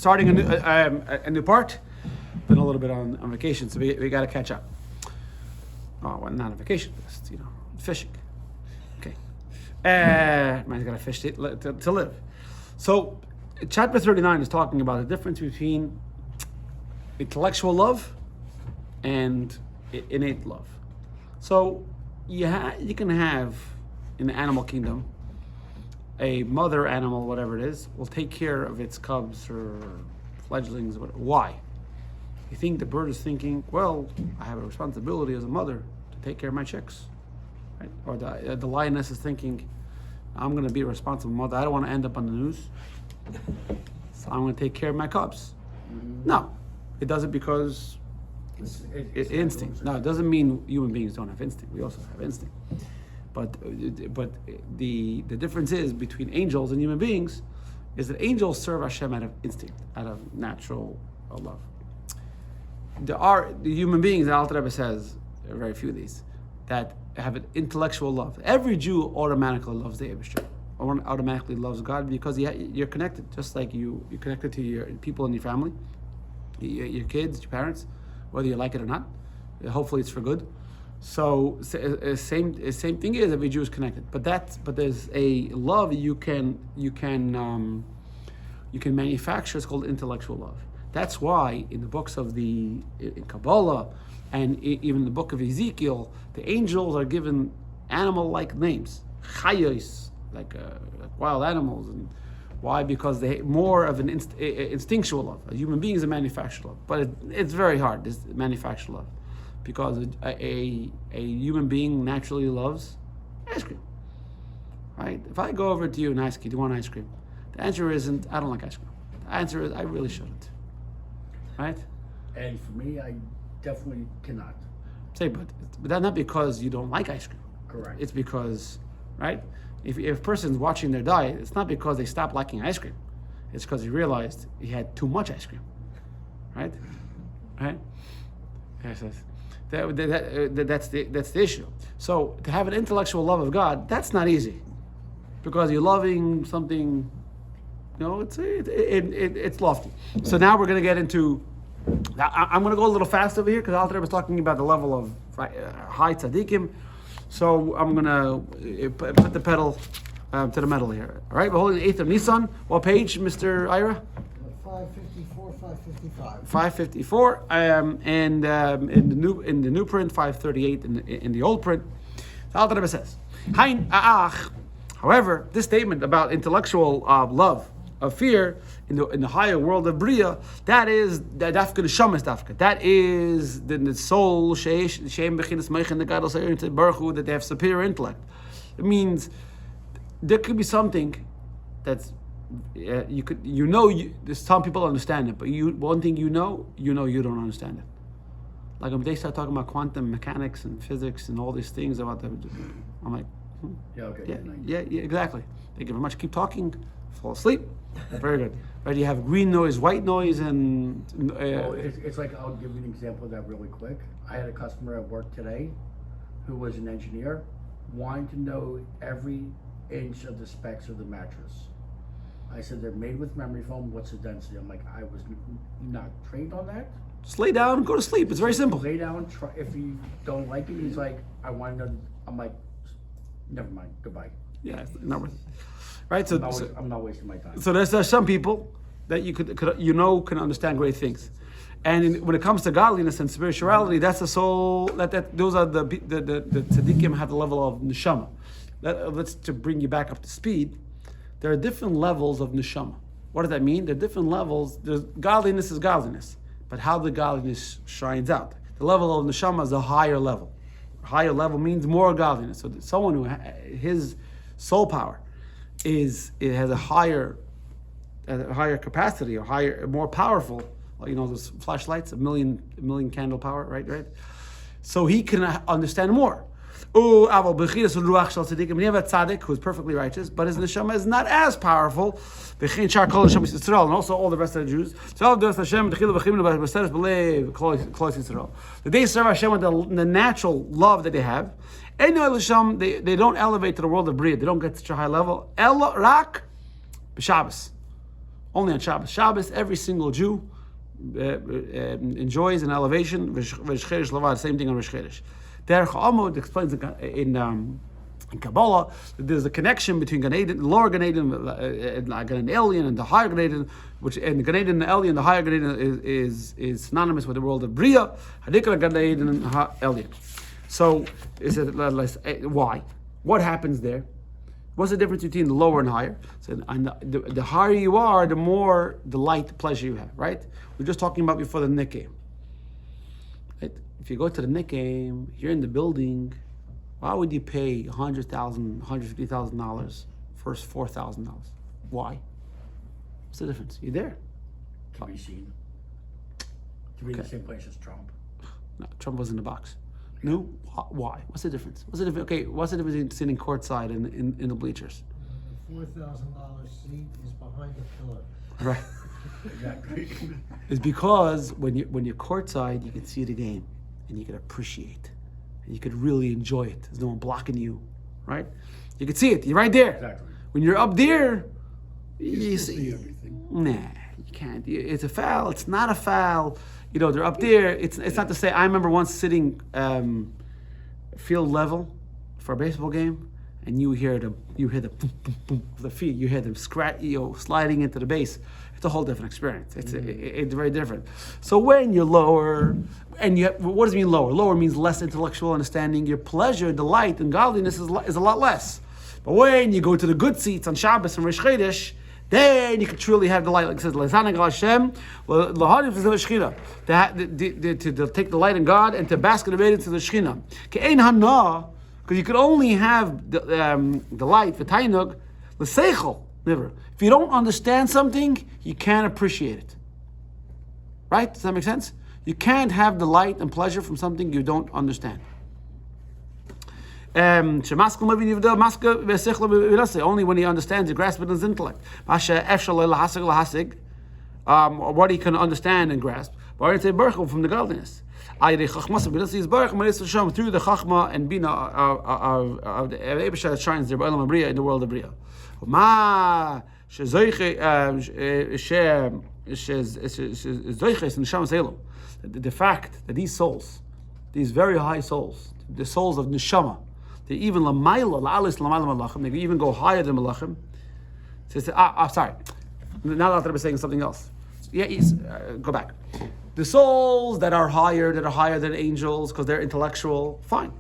starting a new part. Been a little bit on vacation, so we got to catch up. Oh, well, not on vacation, just fishing. Okay, man's got to fish to live. So, chapter 39 is talking about the difference between intellectual love and innate love. So, you can have in the animal kingdom a mother animal, whatever it is, will take care of its cubs or fledglings. Why? You think the bird is thinking, well, I have a responsibility as a mother to take care of my chicks, right? Or the lioness is thinking, I'm going to be a responsible mother. I don't want to end up on the news, so I'm going to take care of my cubs. Mm-hmm. No, it does it because it's instinct. No, it doesn't mean human beings don't have instinct. We also have instinct. But the difference is between angels and human beings is that angels serve Hashem out of instinct, out of natural love. The human beings, the Alter Rebbe says, there are very few of these, that have an intellectual love. Every Jew automatically loves the Eibishter, or automatically loves God because you're connected, just like you're connected to your people in your family, your kids, your parents, whether you like it or not. Hopefully it's for good. So same thing is every Jew is connected, but there's a love you can manufacture. It's called intellectual love. That's why in the books of in Kabbalah and even the book of Ezekiel, the angels are given animal-like names, chayos, like wild animals. And why? Because they more of an instinctual love. A human being is a manufactured love, but it's very hard, this manufactured love. Because a human being naturally loves ice cream, right? If I go over to you and ask you, do you want ice cream? The answer isn't, I don't like ice cream. The answer is, I really shouldn't, right? And for me, I definitely cannot. But that's not because you don't like ice cream. Correct. It's because, right? If a person's watching their diet, it's not because they stopped liking ice cream. It's because he realized he had too much ice cream, right? Right? Yes. That's the issue. So to have an intellectual love of God, that's not easy, because you're loving something. It's lofty. So now we're going to get into. I'm going to go a little fast over here because Alter was talking about the level of high tzaddikim. So I'm going to put the pedal to the metal here. All right, we're holding the 8th of Nisan. What page, Mr. Ira? 554, 555. 554, and in the new print, 538 in the old print. The Alter Rebbe says, "Hein a'ach." However, this statement about intellectual love of fear in the higher world of Bria, that is the dafka neshamas dafka. That is the soul shem bechinas meichen the God to Baruch Hu, that they have superior intellect. It means there could be something that's. Some people understand it, but one thing you don't understand it. Like when they start talking about quantum mechanics and physics and all these things I'm like, Yeah, okay. Yeah, exactly. Thank you very much. Keep talking, fall asleep. Very good. Right? You have green noise, white noise, and. It's like, I'll give you an example of that really quick. I had a customer at work today who was an engineer, wanting to know every inch of the specs of the mattress. I said, they're made with memory foam. What's the density? I'm like, I was not trained on that. Just lay down and go to sleep. It's very simple. Lay down. Try. If you don't like it, he's like, I want to know. I'm like, never mind. Goodbye. Yeah, it's not worth it. Right? I'm not wasting my time. So there's some people that you can understand great things, and when it comes to godliness and spirituality, that's the soul. Those are the tzaddikim have the level of neshama. Let's to bring you back up to speed. There are different levels of neshama. What does that mean? There are different levels. Godliness is godliness, but how the godliness shines out. The level of neshama is a higher level. A higher level means more godliness. So someone who his soul power has a higher capacity, or higher, more powerful. Those flashlights, a million candle power, right? So he can understand more. When you have a tzaddik who is perfectly righteous, but his neshama is not as powerful, and also all the rest of the Jews. The they serve Hashem with the natural love that they have. They don't elevate to the world of Bria. They don't get to such a high level. Rak b'Shabbos. Only on Shabbos. Shabbos, every single Jew enjoys an elevation. Same thing on Rosh Chodesh. Derech Amod explains in Kabbalah that there's a connection between Gan Eden, the lower Gan Eden, Gan Elyon, and the higher Gan Eden, which and Gan Eden and Elyon, the higher Gan Eden is synonymous with the world of Bria. Hadikra Gan Eden and Elyon. So, why? What happens there? What's the difference between the lower and higher? So, the higher you are, the more delight, pleasure you have, right? We were just talking about before the Nick game. Right? If you go to the Nick game, you're in the building. Why would you pay $100,000, $150,000 versus $4,000? Why? What's the difference? You're there. To be seen. To be in the same place as Trump. No, Trump was in the box. No? Why? What's the difference? What's the difference? Okay, what's the difference between sitting courtside and in the bleachers? The $4,000 seat is behind the pillar. Right. Exactly. It's because when you're courtside, you can see the game and you can appreciate. And you could really enjoy it. There's no one blocking you, right? You can see it. You're right there. Exactly. When you're up there, You see everything. nah, you can't. It's a foul. It's not a foul. You know, they're up there. It's not to say. I remember once sitting field level for a baseball game, and you hear the boom, boom, boom of the feet. You hear them sliding into the base. It's a whole different experience. It's very different. So when you're lower, and what does it mean lower? Lower means less intellectual understanding. Your pleasure, delight, and godliness is a lot less. But when you go to the good seats on Shabbos and Rosh Chodesh, then you can truly have delight. Like it says, to take delight in God and to bask in into the Shekhinah. Because you could only have delight for tainug l'seichel. Never. If you don't understand something, you can't appreciate it. Right? Does that make sense? You can't have delight and pleasure from something you don't understand. Only when he understands, he grasps it in his intellect. What he can understand and grasp. From the godliness. Through the chachma and bina of the Eibusha that shines there in the world of Bria. The fact that these souls, these very high souls, the souls of neshama, they even malachim, they even go higher than malachim. Sorry. Now that I'm saying something else. Yeah, go back. The souls that are higher than angels because they're intellectual, fine.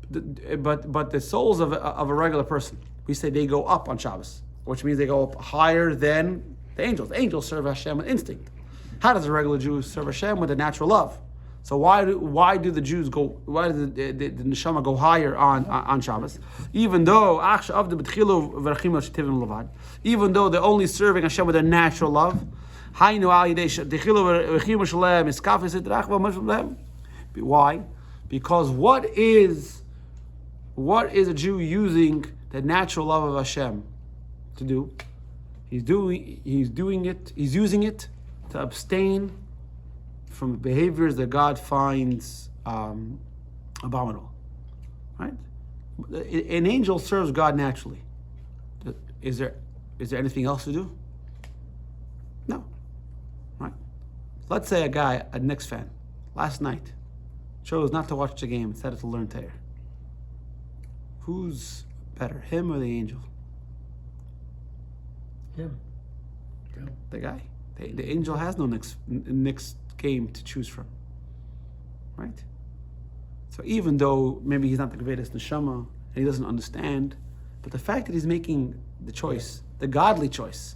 But the souls of a regular person, we say they go up on Shabbos, which means they go up higher than the angels. The angels serve Hashem with instinct. How does a regular Jew serve Hashem with a natural love? So why do the Jews go? Why does the neshama go higher on Shabbos? Even though they're only serving Hashem with a natural love. Why? Because what is a Jew using the natural love of Hashem to do? He's using it to abstain from behaviors that God finds abominable. Right? An angel serves God naturally. Is there anything else to do? No. Right? Let's say a Knicks fan, last night, chose not to watch the game instead to learn Torah. Who's better, him or the angel? Him. The guy. The angel has no Knicks game to choose from. Right? So even though maybe he's not the greatest neshama and he doesn't understand, but the fact that he's making the choice, the godly choice,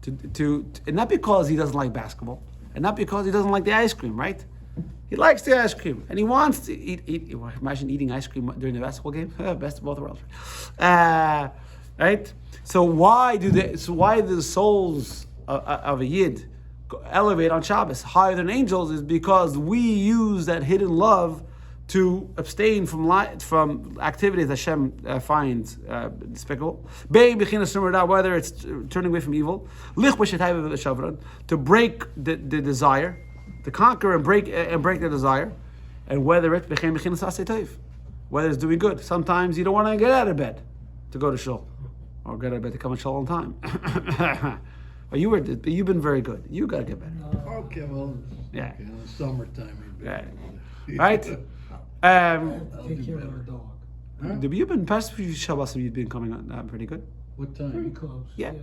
to and not because he doesn't like basketball, and not because he doesn't like the ice cream, right? He likes the ice cream, and he wants to eat. Imagine eating ice cream during the basketball game. Best of both worlds, right? So why do the souls of a yid elevate on Shabbos higher than angels? Is because we use that hidden love to abstain from activities Hashem finds despicable. Whether it's turning away from evil, to break the desire, to conquer and break the desire, and whether it's doing good. Sometimes you don't want to get out of bed to go to shul, or get out of bed to come to shul on time. But you've been very good. You got to get better. Okay, well, Yeah. okay, in the summertime. maybe. Right? Take care of our dog. Huh? You've been past few Shabbos, you've been coming on pretty good. What Pretty time? close. Yeah.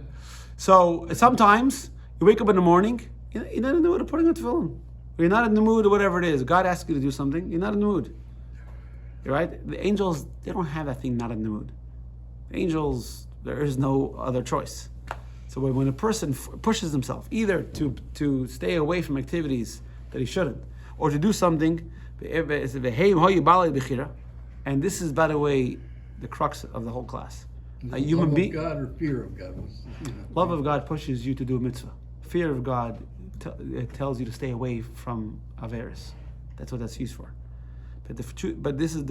So sometimes you wake up in the morning, you're not in the mood of putting on tefillin. Or you're not in the mood or whatever it is. God asks you to do something, you're not in the mood. Right? The angels, they don't have that thing not in the mood. The angels, there is no other choice. So when a person pushes himself either to stay away from activities that he shouldn't, or to do something, and this is, by the way, the crux of the whole class. A human Love being, of God or fear of God? love of God pushes you to do a mitzvah. Fear of God it tells you to stay away from averis. That's what that's used for. But this is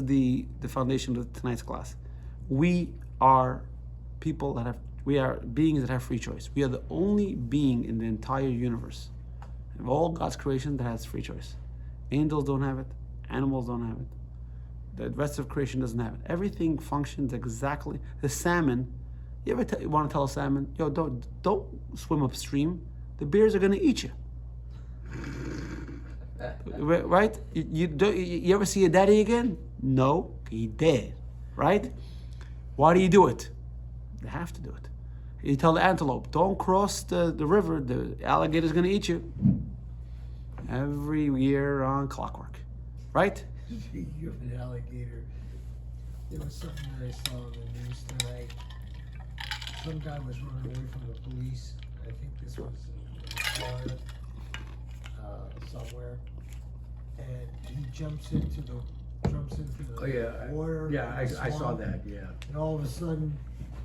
the foundation of tonight's class. We are people that have. We are beings that have free choice. We are the only being in the entire universe, of all God's creation, that has free choice. Angels don't have it. Animals don't have it. The rest of creation doesn't have it. Everything functions exactly. The salmon. You ever want to tell a salmon, yo, don't swim upstream. The bears are going to eat you. Right? You ever see your daddy again? No, he dead. Right? Why do you do it? They have to do it. You tell the antelope, don't cross the river, the alligator's going to eat you. Every year on clockwork. Right? Speaking of an alligator, there was something that I saw on the news tonight. Some guy was running away from the police. I think this was in Florida, somewhere, and he jumps into the Oh, yeah. water. Yeah, in the I saw swamp, that, yeah. And all of a sudden,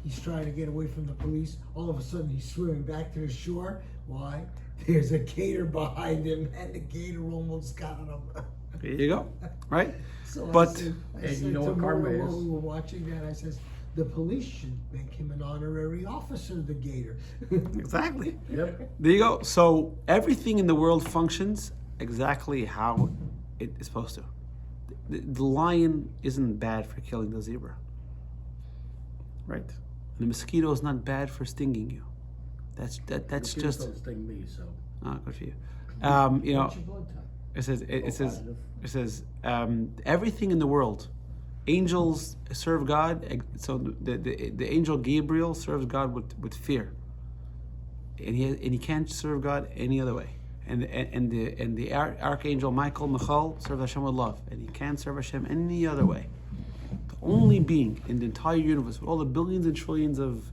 he's trying to get away from the police. All of a sudden, he's swimming back to the shore. Why? There's a gator behind him, and the gator almost got him. There you go. Right? So But- I said And you know to what karma Mora while is? we were watching that, I says, the police should make him an honorary officer, the gator. Exactly. Yep. There you go. So everything in the world functions exactly how it is supposed to. The lion isn't bad for killing the zebra. Right? The mosquito is not bad for stinging you. That's Mosquitoes just don't sting me, so. good for you. What's your blood type? It says everything in the world. Angels serve God. So the angel Gabriel serves God with fear, and he can't serve God any other way. And the archangel Michael serves Hashem with love, and he can't serve Hashem any other way. The only being in the entire universe, with all the billions and trillions of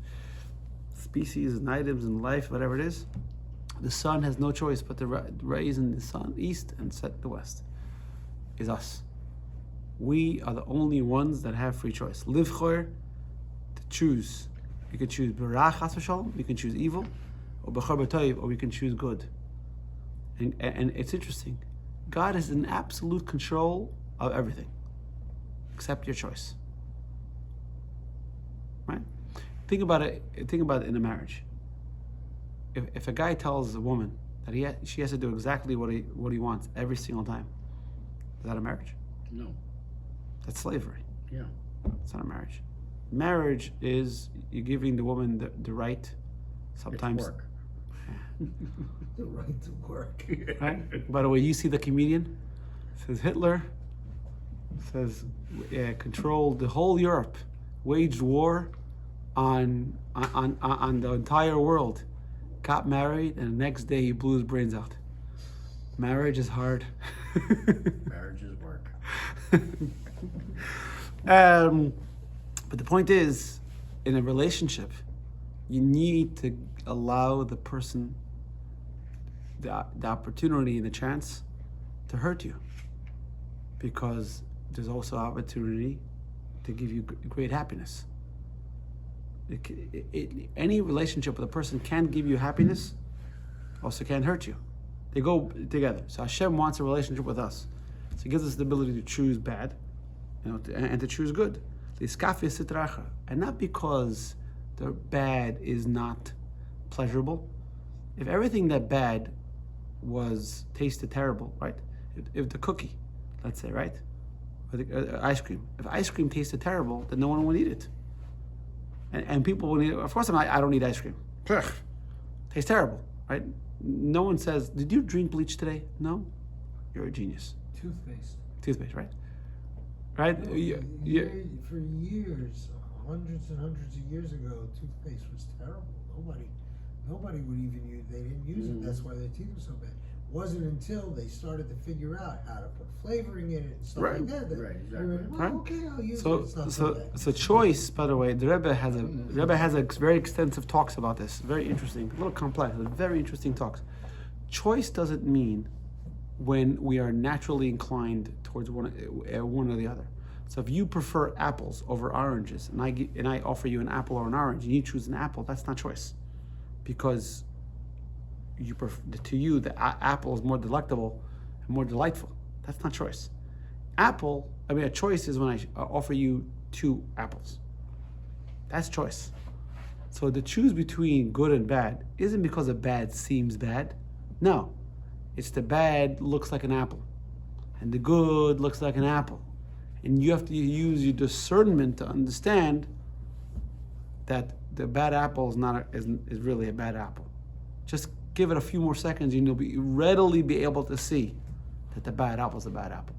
species and items and life, whatever it is, the sun has no choice but to raise in the sun east and set the west. Is us. We are the only ones that have free choice. Livchor, to choose. We can choose berach chas v'shalom, we can choose evil, or bechor b'toiv, or we can choose good. And it's interesting. God is in absolute control of everything, except your choice. Right? Think about it in a marriage. If a guy tells a woman that she has to do exactly what he wants every single time, is that a marriage? No. That's slavery. Yeah. It's not a marriage. Marriage is you're giving the woman the right. Sometimes. It's work. The right to work. Right? By the way, you see the comedian? Says Hitler. Says controlled the whole Europe, waged war on the entire world. Got married, and the next day he blew his brains out. Marriage is hard. Marriage is work. But the point is, in a relationship, you need to allow the person the opportunity and the chance to hurt you, because there's also opportunity to give you great happiness. Any relationship with a person can give you happiness, also can hurt you. They go together. So Hashem wants a relationship with us. So He gives us the ability to choose bad, and to choose good. And not because the bad is not pleasurable. If everything that bad tasted terrible, right? If the cookie, let's say, right? Or the ice cream. If ice cream tasted terrible, then no one would eat it. And people will eat it. Of course, I don't eat ice cream. Tastes terrible, right? No one says, "Did you drink bleach today?" No, you're a genius. Toothpaste, right? Right? No, for years, hundreds and hundreds of years ago, toothpaste was terrible. Nobody would even use. They didn't use it. That's why their teeth were so bad. It wasn't until they started to figure out how to put flavoring in it and stuff like that. Right, They went, exactly. well, okay, I'll use it. So, It's not so bad. so choice. By the way, the Rebbe has a very extensive talks about this. Very interesting, a little complex, but very interesting talks. Choice doesn't mean when we are naturally inclined towards one or the other. So if you prefer apples over oranges, and I offer you an apple or an orange, and you choose an apple, that's not choice, because to you the apple is more delectable and more delightful. That's not choice. A choice is when I offer you 2 apples. That's choice. So to choose between good and bad isn't because the bad seems bad. No, it's the bad looks like an apple, and the good looks like an apple, and you have to use your discernment to understand that the bad apple is really a bad apple. Just give it a few more seconds, and you'll readily be able to see that the bad apple is a bad apple.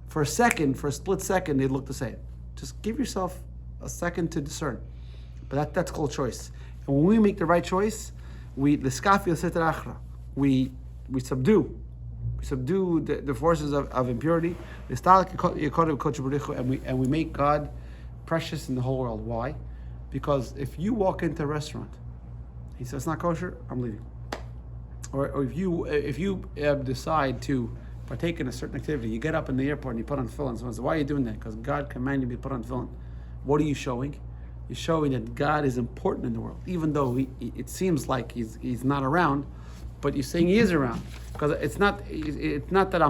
For a split second, they look the same. Just give yourself a second to discern. But that's called choice. And when we make the right choice, we subdue the forces of impurity, and we make God precious in the whole world. Why? Because if you walk into a restaurant, he says it's not kosher, I'm leaving. Or if you decide to partake in a certain activity, you get up in the airport and you put on tefillin. Someone says, "Why are you doing that?" Because God commanded me to put on tefillin. What are you showing? You're showing that God is important in the world, even though it seems like he's not around, but you're saying he is around. Because it's not that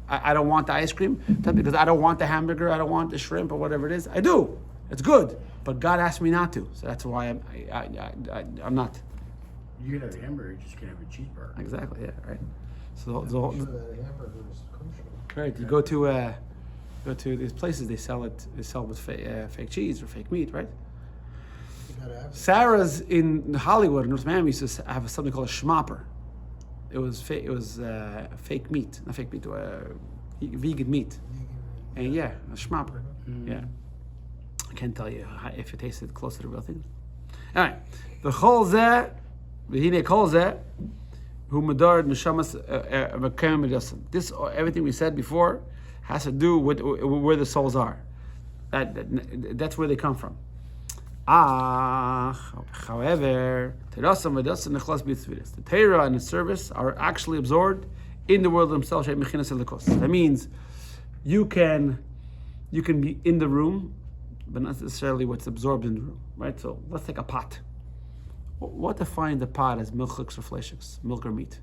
I don't want the ice cream, it's not because I don't want the hamburger, I don't want the shrimp or whatever it is. I do. It's good, but God asked me not to, so that's why I'm not. You can have a hamburger, you just can't have a cheeseburger. Exactly. Yeah. Right. So I'm sure that hamburger is kosher. right, you go to these places, they sell with fake cheese or fake meat, right? You gotta have it. Sarah's in Hollywood, in North Miami, used to have something called a schmapper. It was fake meat, not fake meat, vegan meat. And yeah, a schmapper. Yeah, I can't tell you if it tasted close to the real thing. All right, the whole zeh, v'hinei kol zeh, hu medar neshamas v'kem midasim. This everything we said before has to do with where the souls are. That's where they come from. However, the Torah and the service are actually absorbed in the world themselves. That means you can be in the room, but not necessarily what's absorbed in the room, right? So let's take a pot. What defines the pot as milchiks or fleshiks, milk or meat?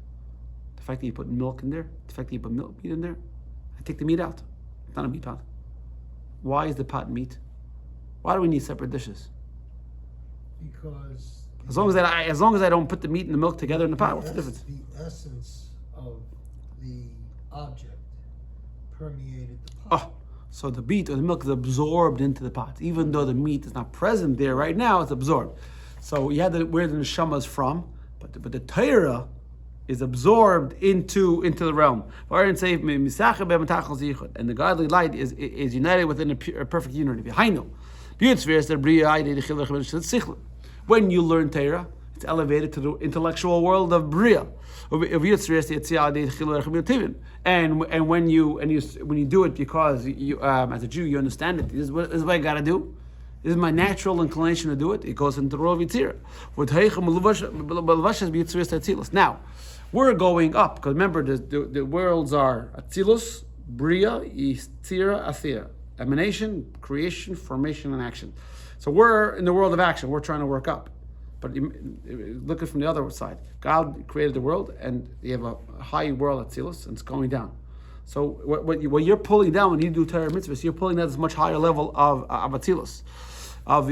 The fact that you put milk in there, the fact that you put meat in there, I take the meat out. It's not a meat pot. Why is the pot meat? Why do we need separate dishes? Because As long as I don't put the meat and the milk together in the pot, what's the difference? The essence of the object permeated the pot. Oh, so the meat or the milk is absorbed into the pot, even though the meat is not present there right now. It's absorbed. So you had where the neshama is from, but the Torah is absorbed into the realm. And the godly light is united within a perfect unity. When you learn Torah, it's elevated to the intellectual world of Bria. And when you do it because you as a Jew you understand it. This is what I gotta do. This is my natural inclination to do it. It goes into the world of Yitzirah. Now, we're going up, because remember, the worlds are Atzilus, Bria, Yitzirah, Athira. Emanation, creation, formation, and action. So we're in the world of action. We're trying to work up. But looking from the other side, God created the world, and you have a high world Atzilus, and it's going down. So what you're pulling down when you do Torah mitzvahs, you're pulling down this much higher level of Atzilus. And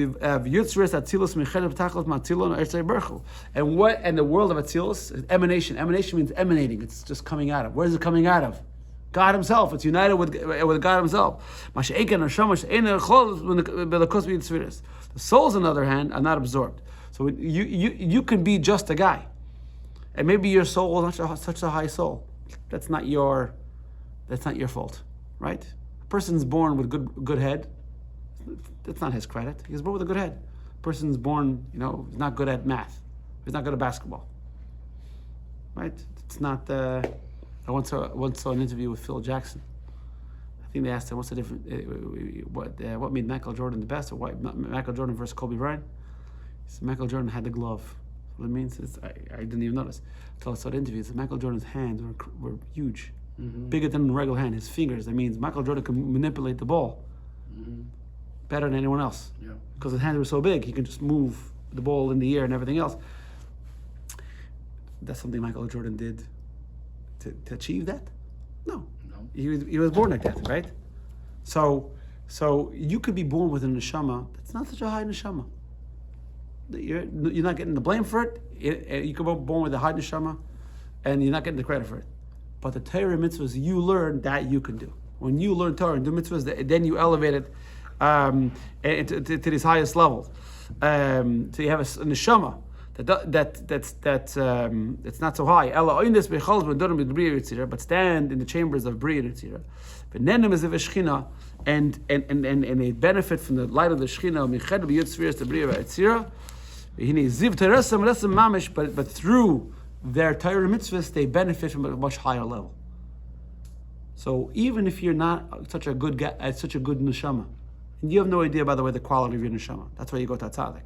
the world of Atzilus is emanation. Emanation means emanating. It's just coming out of. Where is it coming out of? God Himself. It's united with God Himself. The souls, on the other hand, are not absorbed. So you can be just a guy. And maybe your soul is not such a high soul. That's not your fault, right? A person's born with good head. That's not his credit. He's born with a good head. A person's born, he's not good at math. He's not good at basketball, right? It's not. I once saw an interview with Phil Jackson. I think they asked him, "What's the difference? What made Michael Jordan the best, or why Michael Jordan versus Kobe Bryant?" He said Michael Jordan had the glove. What it means is I didn't even notice until I saw the interview. Said Michael Jordan's hands were huge, bigger than a regular hand. His fingers. That means Michael Jordan could manipulate the ball better than anyone else. Yeah. Because his hands were so big, he could just move the ball in the air and everything else. That's something Michael Jordan did to achieve that? No. He was born like that, right? So you could be born with a neshama that's not such a high neshama. You're not getting the blame for it. You could be born with a high neshama, and you're not getting the credit for it. But the Torah mitzvahs you learn that you can do. When you learn Torah and do mitzvahs, then you elevate it to this highest level. So you have a neshama that's not so high. But stand in the chambers of Bria and Yetzirah. And they benefit from the light of the Shechina. But through their Torah mitzvahs, they benefit from a much higher level. So even if you're not such a good neshama, and you have no idea, by the way, the quality of your neshama, that's why you go to tzaddik.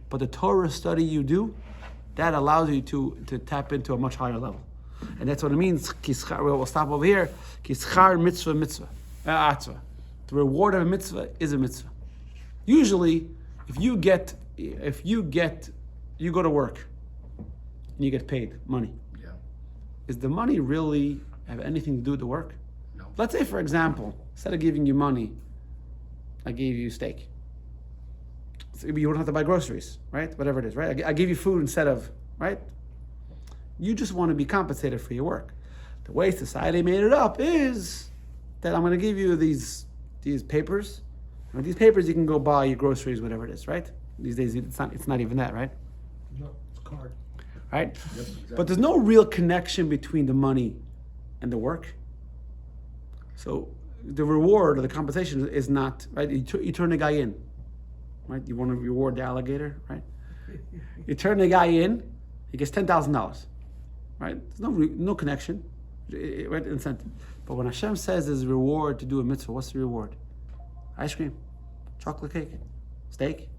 But the Torah study you do, that allows you to tap into a much higher level. And that's what it means. We'll stop over here. Kischar mitzvah. The reward of a mitzvah is a mitzvah. Usually, if you go to work and you get paid money. Yeah. Is the money really have anything to do with the work? No. Let's say, for example, instead of giving you money, I gave you steak. So you don't have to buy groceries, right? Whatever it is, right? I give you food instead of, right? You just want to be compensated for your work. The way society made it up is that I'm going to give you these papers. And with these papers, you can go buy your groceries, whatever it is, right? These days, it's not even that, right? No, it's card. Right? Yep, exactly. But there's no real connection between the money and the work. So the reward or the compensation is not, right? You turn the guy in, right? You want to reward the alligator, right? You turn the guy in, he gets $10,000, right? There's no connection, right? Incentive. But when Hashem says there's a reward to do a mitzvah, what's the reward? Ice cream, chocolate cake, steak,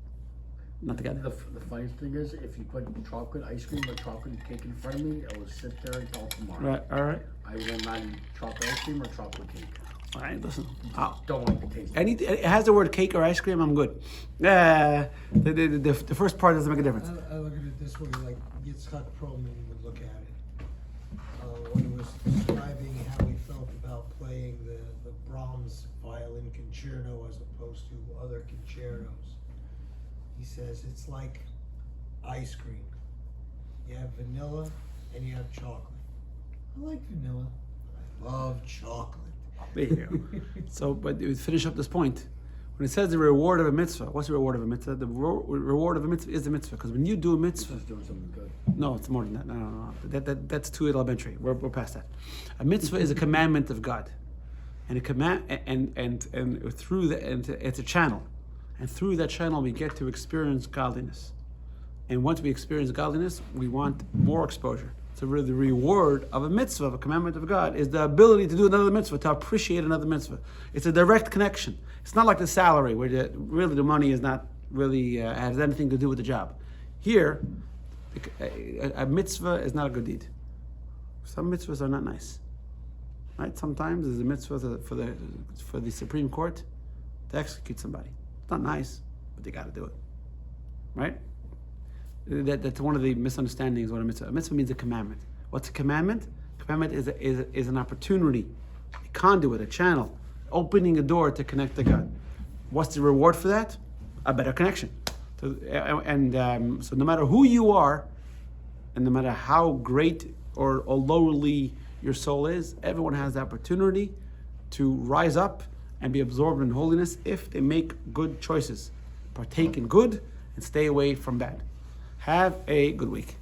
not together. The funniest thing is, if you put chocolate ice cream or chocolate cake in front of me, I will sit there until tomorrow. Right, all right. I will not eat chocolate ice cream or chocolate cake. All right, listen. Don't like the taste. It has the word cake or ice cream, I'm good. The first part doesn't make a difference. I look at it this way, like Yitzhak Perlman would look at it. When he was describing how he felt about playing the Brahms violin concerto as opposed to other concertos. He says it's like ice cream. You have vanilla and you have chocolate. I like vanilla. I love chocolate. There you go. So, but we finish up this point. When it says the reward of a mitzvah, what's the reward of a mitzvah? The reward of a mitzvah is the mitzvah. Because when you do a mitzvah, Just doing something good. no, it's more than that. No. That's too elementary. We're past that. A mitzvah is a commandment of God, and a command, and through the, and it's a channel, and through that channel we get to experience godliness. And once we experience godliness, we want more exposure. So really the reward of a mitzvah, of a commandment of God, is the ability to do another mitzvah, to appreciate another mitzvah. It's a direct connection. It's not like the salary, where really the money is not really has anything to do with the job. Here, a mitzvah is not a good deed. Some mitzvahs are not nice. Right? Sometimes there's a mitzvah for the Supreme Court to execute somebody. It's not nice, but they got to do it. Right? That's one of the misunderstandings of what a mitzvah. A mitzvah means a commandment. What's a commandment? A commandment is an opportunity, a conduit, a channel, opening a door to connect to God. What's the reward for that? A better connection. So no matter who you are, and no matter how great or lowly your soul is, everyone has the opportunity to rise up and be absorbed in holiness if they make good choices, partake in good, and stay away from bad. Have a good week.